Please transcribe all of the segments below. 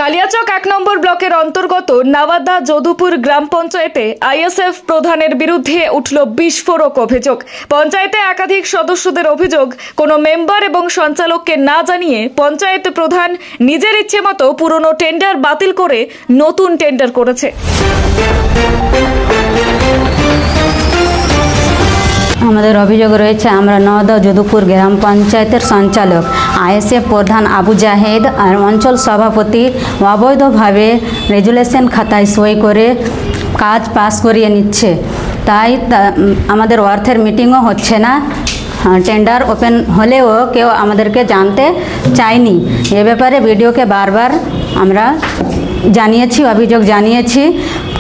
কালিয়াচক ১ নম্বর ব্লকের অন্তর্গত নাওয়াদা যদুপুর গ্রাম পঞ্চায়েতে আইএসএফ প্রধানের বিরুদ্ধে উঠল বিস্ফোরক অভিযোগ। পঞ্চায়েতে একাধিক সদস্যদের অভিযোগ, কোনো মেম্বার এবং সঞ্চালককে না জানিয়ে পঞ্চায়েত প্রধান নিজের ইচ্ছে মতো পুরনো টেন্ডার বাতিল করে নতুন টেন্ডার করেছে। আমাদের অভিযোগ রয়েছে, আমরা নাওয়াদা যদুপুর গ্রাম পঞ্চায়েতের সঞ্চালক আইএসএফ প্রধান আবু জাহেদ আর অঞ্চল সভাপতি অবৈধভাবে রেজুলেশন খাতায় সই করে কাজ পাস করিয়ে নিচ্ছে। তাই আমাদের অর্থের মিটিংও হচ্ছে না, টেন্ডার ওপেন হলেও কেউ আমাদেরকে জানতে চায়নি। এ ব্যাপারে ভিডিওকে বারবার আমরা জানিয়েছি, অভিযোগ জানিয়েছি,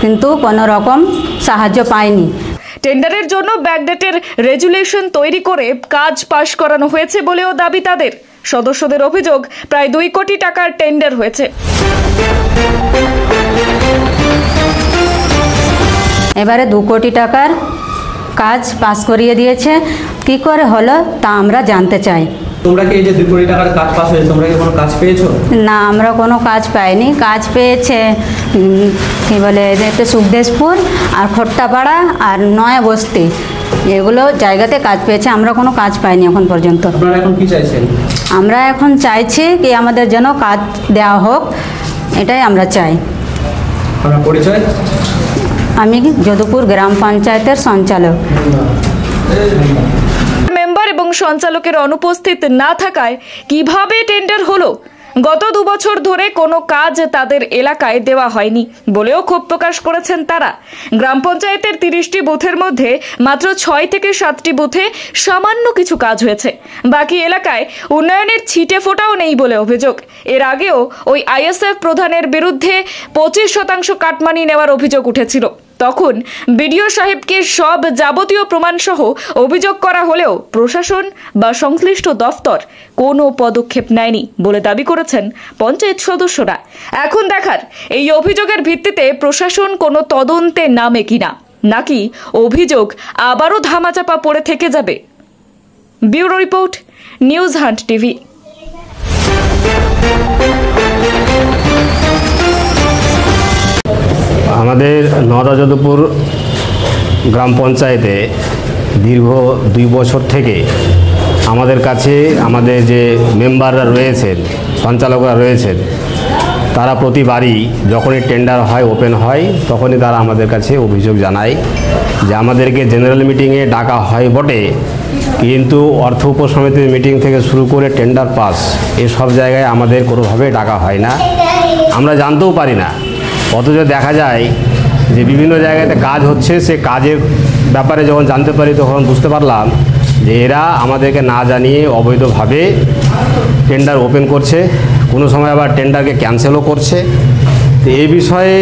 কিন্তু কোনো রকম সাহায্য পাইনি। টেন্ডারের জন্য ব্যাকডেটের রেজুলেশন তৈরি করে কাজ পাশ করানো হয়েছে বলেও দাবি তাদের। সদস্যদের অভিযোগ, প্রায় 2 কোটি টাকার টেন্ডার হয়েছে। এবারে 2 কোটি টাকার কাজ পাস করিয়ে দিয়েছে, কি করে হলো তা আমরা জানতে চাই। তোমরা কি এই যে 2 কোটি টাকার কাজ পাস হয়েছে, তোমরা কি কোনো কাজ পেয়েছো? না, আমরা কোনো কাজ পাইনি। কাজ পেয়েছে কি বলে সুখদেশপুর আর খোট্টাপাড়া আর নয়া বস্তি, এগুলো জায়গাতে কাজ পেয়েছে, আমরা কোনো কাজ পাইনি এখন পর্যন্ত। আপনারা এখন কি চাইছেন? আমরা এখন চাইছি কি আমাদের যেন কাজ দেওয়া হোক, এটাই আমরা চাই। আপনার পরিচয়? আমি যদুপুর গ্রাম পঞ্চায়েতের সঞ্চালক। মেম্বার এবং সঞ্চালকের অনুপস্থিত না থাকায় কিভাবে টেন্ডার হলো? গত 2 বছর ধরে কোনো কাজ তাদের এলাকায় দেওয়া হয়নি বলেও ক্ষোভ প্রকাশ করেছেন তারা। গ্রাম পঞ্চায়েতের 30টি বুথের মধ্যে মাত্র 6 থেকে 7টি বুথে সামান্য কিছু কাজ হয়েছে। বাকি এলাকায় উন্নয়নের ছিটে ফোটাও নেই বলে অভিযোগ। এর আগেও ওই আইএসএফ প্রধানের বিরুদ্ধে 25% কাটমানি নেওয়ার অভিযোগ উঠেছিল। তখন বিডিও সাহেবকে সব যাবতীয় প্রমাণসহ অভিযোগ করা হলেও প্রশাসন বা সংশ্লিষ্ট দফতর কোনো পদক্ষেপ নেয়নি বলে দাবি করেছেন পঞ্চায়েত সদস্যরা। এখন দেখার এই অভিযোগের ভিত্তিতে প্রশাসন কোনো তদন্তে নামে কিনা, নাকি অভিযোগ আবারও ধামাচাপা পড়ে থেকে যাবে। Bureau report, news hunt TV. আমাদের নাওয়াদা যদুপুর গ্রাম পঞ্চায়েতে দীর্ঘ 2 বছর থেকে আমাদের কাছে আমাদের যে মেম্বাররা রয়েছেন, সঞ্চালকরা রয়েছেন, তারা প্রতিবারই যখনই টেন্ডার হয়, ওপেন হয়, তখনই তারা আমাদের কাছে অভিযোগ জানায় যে আমাদেরকে জেনারেল মিটিংয়ে ডাকা হয় বটে, কিন্তু অর্থ উপসমিতির মিটিং থেকে শুরু করে টেন্ডার পাস এসব জায়গায় আমাদের কোনোভাবে ডাকা হয় না, আমরা জানতেও পারি না। অথচ দেখা যায় যে বিভিন্ন জায়গাতে কাজ হচ্ছে, সে কাজের ব্যাপারে যখন জানতে পারি তখন বুঝতে পারলাম যে এরা আমাদেরকে না জানিয়ে অবৈধভাবে টেন্ডার ওপেন করছে, কোনো সময় আবার টেন্ডারকে ক্যান্সেলও করছে। তো এই বিষয়ে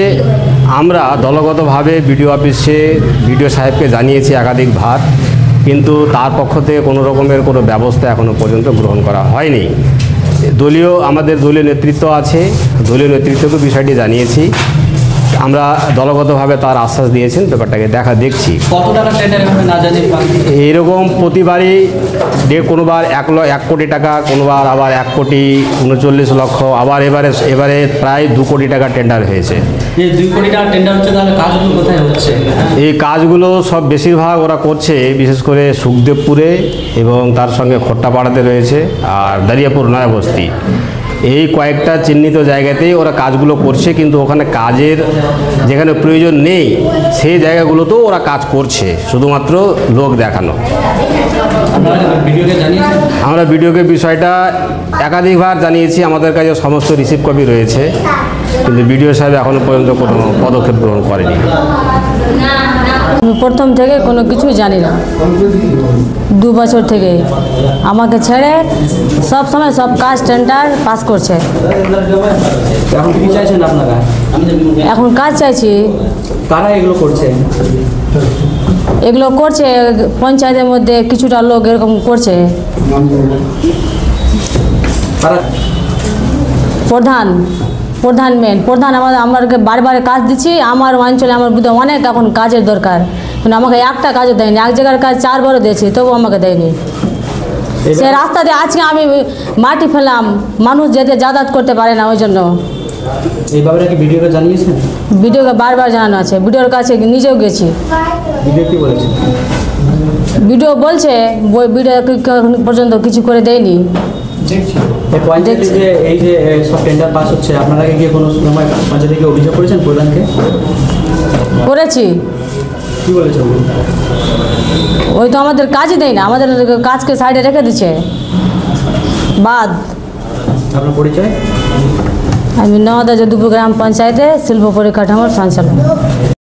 আমরা দলগতভাবে বিডিও অফিসে বিডিও সাহেবকে জানিয়েছি একাধিকবার, কিন্তু তার পক্ষ থেকে কোনো রকমের কোনো ব্যবস্থা এখনও পর্যন্ত গ্রহণ করা হয়নি। আমাদের দলীয় নেতৃত্ব আছে, দলীয় নেতৃত্বকে বিষয়টি জানিয়েছি, আমরা দলগতভাবে তার আশ্বাস দিয়েছেন ব্যাপারটাকে দেখছি। কত টাকা টেন্ডার না জানি এইরকম প্রতিবারই কোনোবার 1 কোটি টাকা, কোনোবার আবার 1 কোটি 39 লক্ষ, আবার এবারে প্রায় 2 কোটি টাকা টেন্ডার হয়েছে। এই 2 কোটি টাকা টেন্ডার হচ্ছে, তাহলে কাজগুলো কোথায় হচ্ছে? এই কাজগুলো সব বেশিরভাগ ওরা করছে বিশেষ করে সুখদেবপুরে এবং তার সঙ্গে খোট্টাপাড়াতে রয়েছে আর দারিয়াপুর নয়া বস্তি, এই কয়েকটা চিহ্নিত জায়গাতেই ওরা কাজগুলো করছে, কিন্তু ওখানে কাজের যেখানে প্রয়োজন নেই সেই জায়গাগুলোতেও ওরা কাজ করছে, শুধুমাত্র লোক দেখানো। আমরা ভিডিওকে বিষয়টা একাধিকবার জানিয়েছি, আমাদের কাছে সমস্ত রিসিভ কপি রয়েছে, কিন্তু বিডিও সাহেব এখনও পর্যন্ত কোনো পদক্ষেপ গ্রহণ করেনি। প্রথম থেকে কোনো কিছু জানি না, 2 বছর থেকে আমাকে ছেড়ে সব সময় সব কাজ টেন্ডার পাস করছে। এখন কি চাইছেন আপনারা? এখন কাজ চাইছি। কারা এগুলো করছে? এগুলো করছে পঞ্চায়েতের মধ্যে কিছুটা লোক এরকম করছে। প্রধান আমাকে বারবার কাজ দিচ্ছি, আমার অঞ্চলে আমার বুধে অনেক এখন কাজের দরকার, কিন্তু আমাকে একটা কাজও দেয়নি। এক জায়গার কাজ 4 বারও দিয়েছি, তবু আমাকে দেয়নি। সে রাস্তা দিয়ে আজকে আমি মাটি ফেলাম, মানুষ যেতে যাতায়াত করতে পারে না, ওই জন্য এই ব্যাপারে কি ভিডিওকে জানিয়েছেন? ভিডিওকে বারবার জানানো আছে, ভিডিওর কাছে নিজেও গেছি। ভিডিও কি বলেছে? ভিডিও বলছে ভিডিও এখন পর্যন্ত কিছু করে দেয়নি। এই পঞ্চায়েতে যে এই যে সব টেন্ডার পাস হচ্ছে, আপনারা কি কোনো সময় পঞ্চায়েতে কি অভিযোগ করেছেন প্রধানকে? করেছি। কি বলেছে? ওই তো আমাদের কাজই দেয় না, আমাদের কাজকে সাইডে রেখে দিচ্ছে বাদ। আপনার পরিচয়? আমি নওদা যদুপুর গ্রাম পঞ্চায়েতে শিল্প পরিকাঠামোর সঞ্চালক।